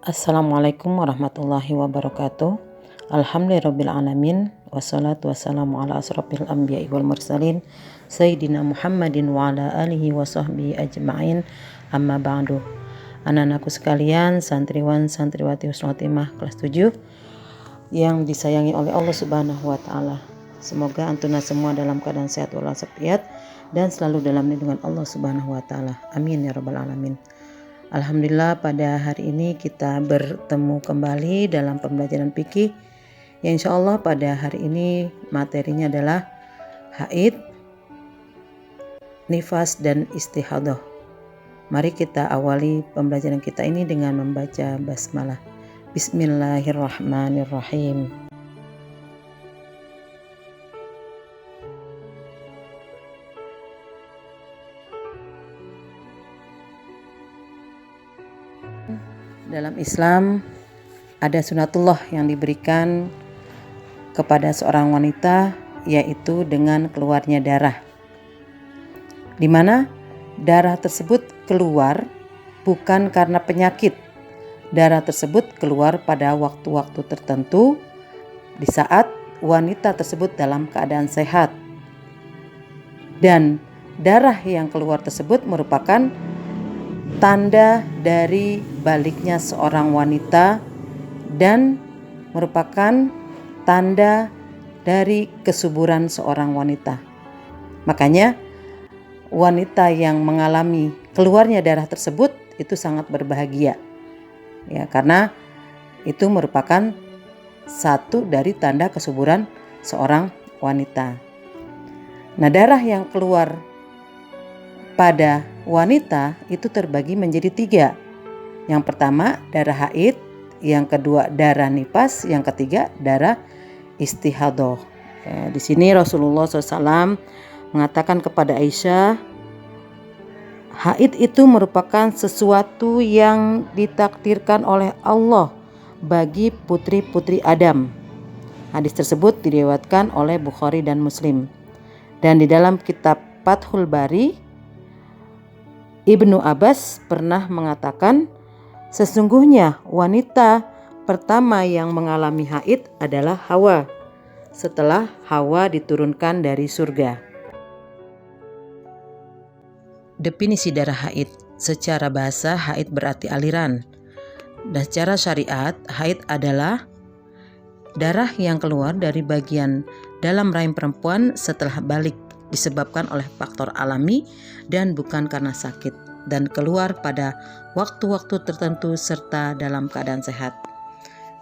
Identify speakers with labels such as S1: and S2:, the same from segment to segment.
S1: Assalamualaikum warahmatullahi wabarakatuh. Alhamdulillahirrabbilalamin. Wassalatu wassalamu ala asrafil anbiya'i wal mursalin Sayyidina Muhammadin wa ala alihi wa sahbihi ajma'in. Amma ba'du. Anak-anakku sekalian, santriwan santriwati husnul khotimah kelas 7 yang disayangi oleh Allah Subhanahu wa taala. Semoga antuna semua dalam keadaan sehat walafiat dan selalu dalam lindungan Allah Subhanahu wa taala. Amin ya rabbal alamin. Alhamdulillah, pada hari ini kita bertemu kembali dalam pembelajaran fikih. Ya, insya Allah pada hari ini materinya adalah haid, nifas, dan istihadah. Mari kita awali pembelajaran kita ini dengan membaca basmalah. Bismillahirrahmanirrahim. Dalam Islam ada sunatullah yang diberikan kepada seorang wanita, yaitu dengan keluarnya darah, di mana darah tersebut keluar bukan karena penyakit. Darah tersebut keluar pada waktu-waktu tertentu di saat wanita tersebut dalam keadaan sehat, dan darah yang keluar tersebut merupakan tanda dari baliknya seorang wanita dan merupakan tanda dari kesuburan seorang wanita. Makanya wanita yang mengalami keluarnya darah tersebut itu sangat berbahagia, ya, karena itu merupakan satu dari tanda kesuburan seorang wanita. Nah, darah yang keluar pada wanita itu terbagi menjadi 3. Yang pertama darah haid, yang kedua darah nifas, yang ketiga darah istihadah. Di sini Rasulullah SAW mengatakan kepada Aisyah, haid itu merupakan sesuatu yang ditakdirkan oleh Allah bagi putri-putri Adam. Hadis tersebut diriwayatkan oleh Bukhari dan Muslim. Dan di dalam kitab Fathul Bari, Ibnu Abbas pernah mengatakan, sesungguhnya wanita pertama yang mengalami haid adalah Hawa, setelah Hawa diturunkan dari surga. Definisi darah haid. Secara bahasa, haid berarti aliran. Dan secara syariat, haid adalah darah yang keluar dari bagian dalam rahim perempuan setelah balik, disebabkan oleh faktor alami dan bukan karena sakit, dan keluar pada waktu-waktu tertentu serta dalam keadaan sehat.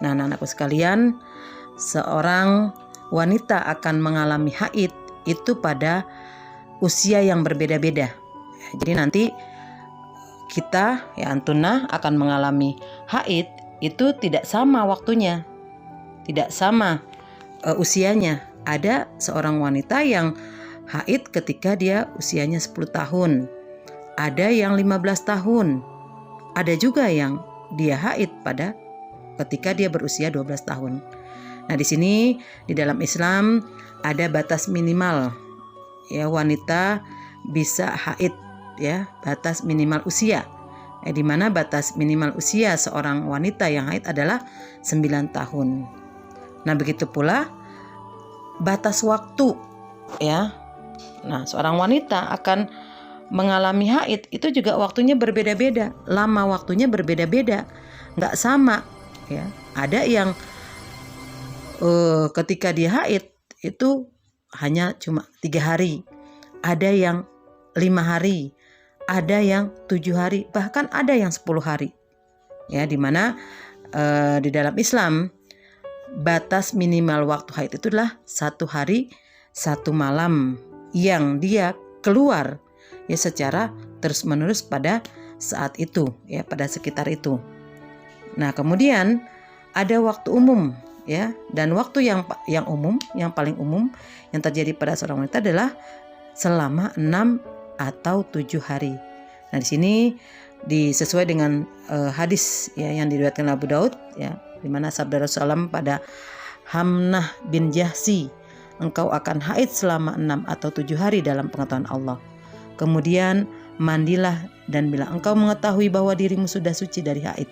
S1: Nah, anak-anakku sekalian, seorang wanita akan mengalami haid itu pada usia yang berbeda-beda. Jadi nanti kita, ya antuna, akan mengalami haid itu tidak sama waktunya, tidak sama usianya. Ada seorang wanita yang haid ketika dia usianya 10 tahun. Ada yang 15 tahun. Ada juga yang dia haid pada ketika dia berusia 12 tahun. Nah, di sini di dalam Islam ada batas minimal. Ya, wanita bisa haid, ya, batas minimal usia. Di mana batas minimal usia seorang wanita yang haid adalah 9 tahun. Nah, begitu pula batas waktu, ya. Nah, seorang wanita akan mengalami haid itu juga waktunya berbeda-beda, lama waktunya berbeda-beda, nggak sama, ya. Ada yang ketika dia haid itu hanya cuma 3 hari, ada yang 5 hari, ada yang 7 hari, bahkan ada yang 10 hari, ya. Dimana di dalam Islam batas minimal waktu haid itu adalah 1 hari 1 malam yang dia keluar, ya, secara terus-menerus pada saat itu, ya, pada sekitar itu. Nah, kemudian ada waktu umum, ya, dan waktu yang umum, yang paling umum yang terjadi pada seorang wanita adalah selama 6 atau 7 hari. Nah, di sini disesuai dengan hadis, ya, yang diriwayatkan Abu Daud, ya, di mana sabda Rasulullah pada Hamnah bin Jahsi, engkau akan haid selama 6 atau 7 hari dalam pengetahuan Allah. Kemudian mandilah dan bila engkau mengetahui bahwa dirimu sudah suci dari haid.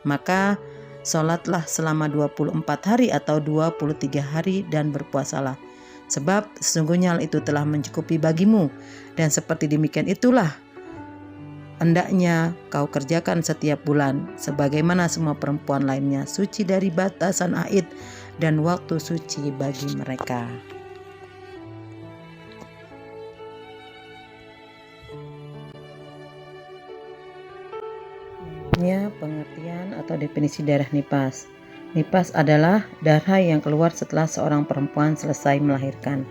S1: maka sholatlah selama 24 hari atau 23 hari dan berpuasalah. Sebab sesungguhnya hal itu telah mencukupi bagimu, dan seperti demikian itulah hendaknya kau kerjakan setiap bulan, sebagaimana semua perempuan lainnya suci dari batasan haid dan waktu suci bagi mereka. Ini pengertian atau definisi darah nifas. Nifas adalah darah yang keluar setelah seorang perempuan selesai melahirkan.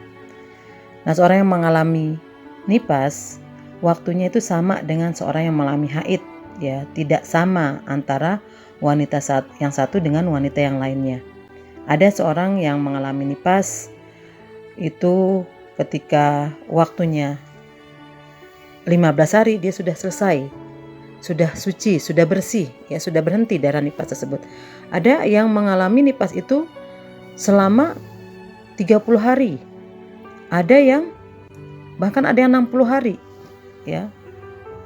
S1: Nah, seorang yang mengalami nifas, waktunya itu sama dengan seorang yang mengalami haid, ya, tidak sama antara wanita yang satu dengan wanita yang lainnya. Ada seorang yang mengalami nifas itu ketika waktunya 15 hari dia sudah selesai, sudah suci, sudah bersih, ya, sudah berhenti darah nifas tersebut. Ada yang mengalami nifas itu selama 30 hari. Ada yang bahkan ada yang 60 hari, ya.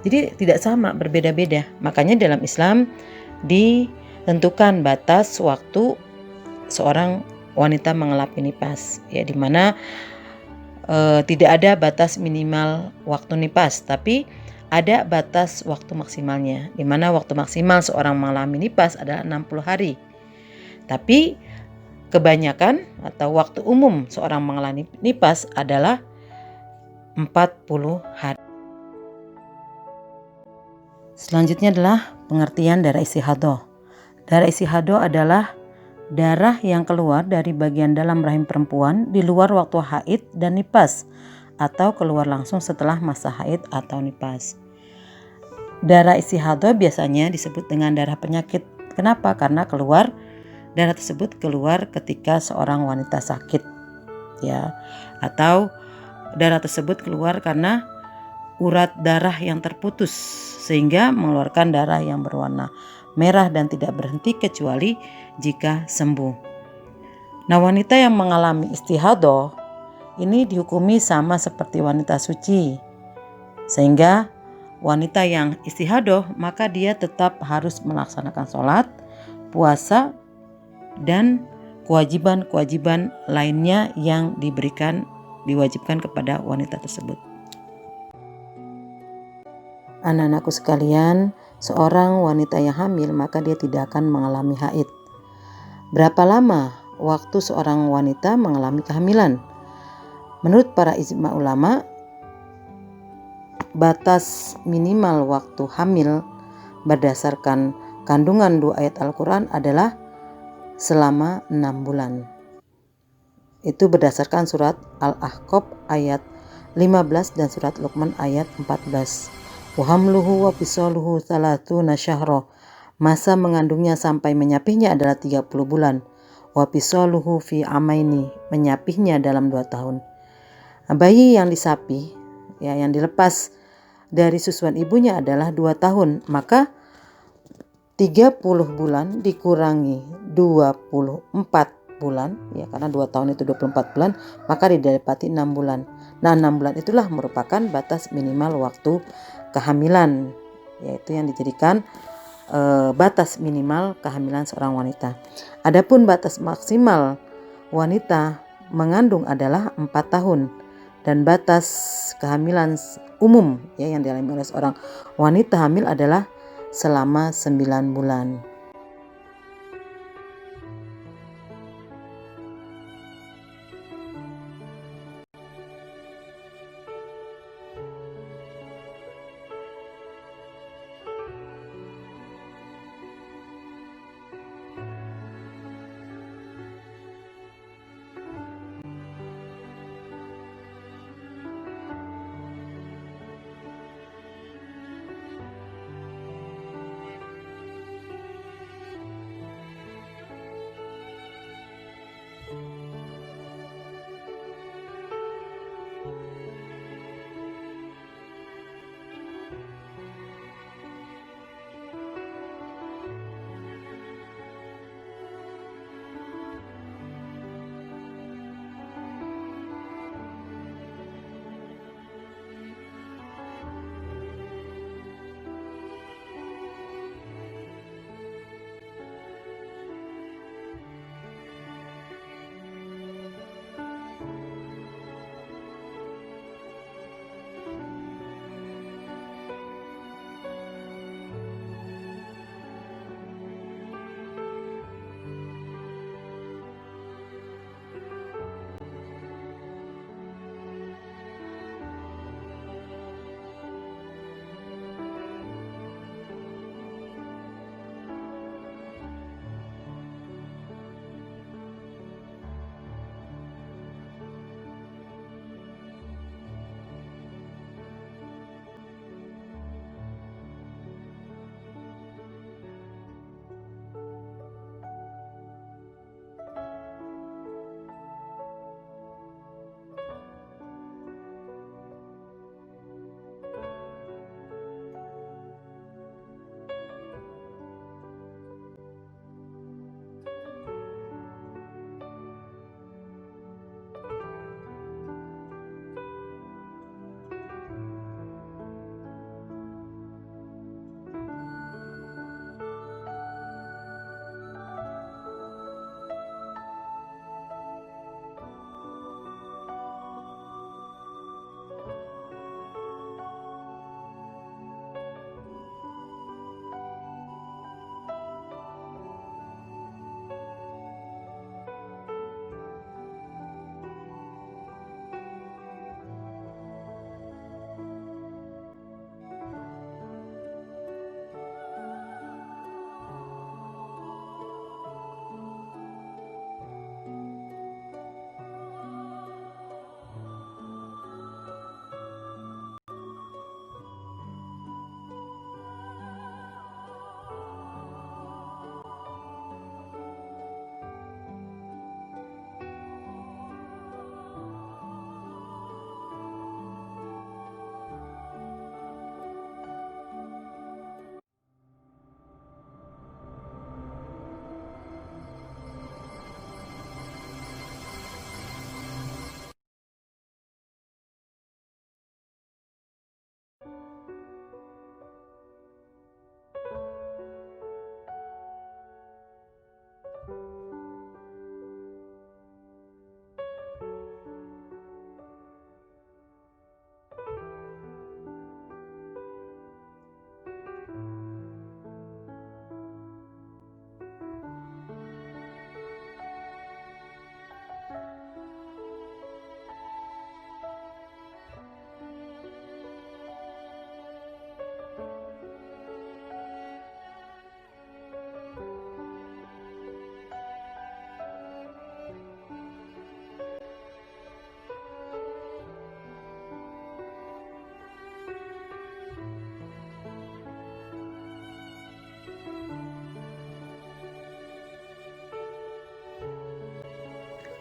S1: Jadi tidak sama, berbeda-beda. Makanya dalam Islam ditentukan batas waktu seorang wanita mengalami nifas, ya, di mana tidak ada batas minimal waktu nifas, tapi ada batas waktu maksimalnya, di mana waktu maksimal seorang mengalami nifas adalah 60 hari. Tapi kebanyakan atau waktu umum seorang mengalami nifas adalah 40 hari. Selanjutnya adalah pengertian darah istihadah. Darah istihadah adalah darah yang keluar dari bagian dalam rahim perempuan di luar waktu haid dan nifas, atau keluar langsung setelah masa haid atau nifas. Darah istihadah biasanya disebut dengan darah penyakit. Kenapa? Karena darah tersebut keluar ketika seorang wanita sakit, ya, atau darah tersebut keluar karena urat darah yang terputus sehingga mengeluarkan darah yang berwarna merah dan tidak berhenti kecuali jika sembuh. Nah, wanita yang mengalami istihadah ini dihukumi sama seperti wanita suci, sehingga wanita yang istihadah maka dia tetap harus melaksanakan sholat, puasa, dan kewajiban-kewajiban lainnya yang diwajibkan kepada wanita tersebut. Anak-anakku sekalian, seorang wanita yang hamil maka dia tidak akan mengalami haid. Berapa lama waktu seorang wanita mengalami kehamilan? Menurut para ijma ulama, batas minimal waktu hamil berdasarkan kandungan 2 ayat Al-Quran adalah selama 6 bulan. Itu berdasarkan surat Al-Ahqaf ayat 15 dan surat Luqman ayat 14. Wahamluhu wa fisaluhu 30 syahra. Masa mengandungnya sampai menyapihnya adalah 30 bulan. Wa fisaluhu fi amaini. Menyapihnya dalam 2 tahun. Bayi yang disapih, ya, yang dilepas dari susuan ibunya adalah 2 tahun. Maka 30 bulan dikurangi 24 bulan, ya, karena 2 tahun itu 24 bulan, maka didapati 6 bulan. Nah, 6 bulan itulah merupakan batas minimal waktu kehamilan, yaitu yang dijadikan batas minimal kehamilan seorang wanita. Adapun batas maksimal wanita mengandung adalah 4 tahun, dan batas kehamilan umum, ya, yang dialami oleh seorang wanita hamil adalah selama 9 bulan.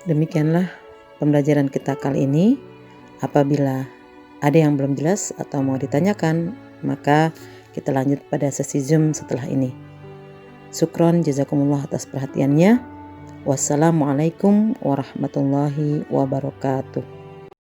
S1: Demikianlah pembelajaran kita kali ini. Apabila ada yang belum jelas atau mau ditanyakan, maka kita lanjut pada sesi Zoom setelah ini. Syukron jazakumullah atas perhatiannya. Wassalamualaikum warahmatullahi wabarakatuh.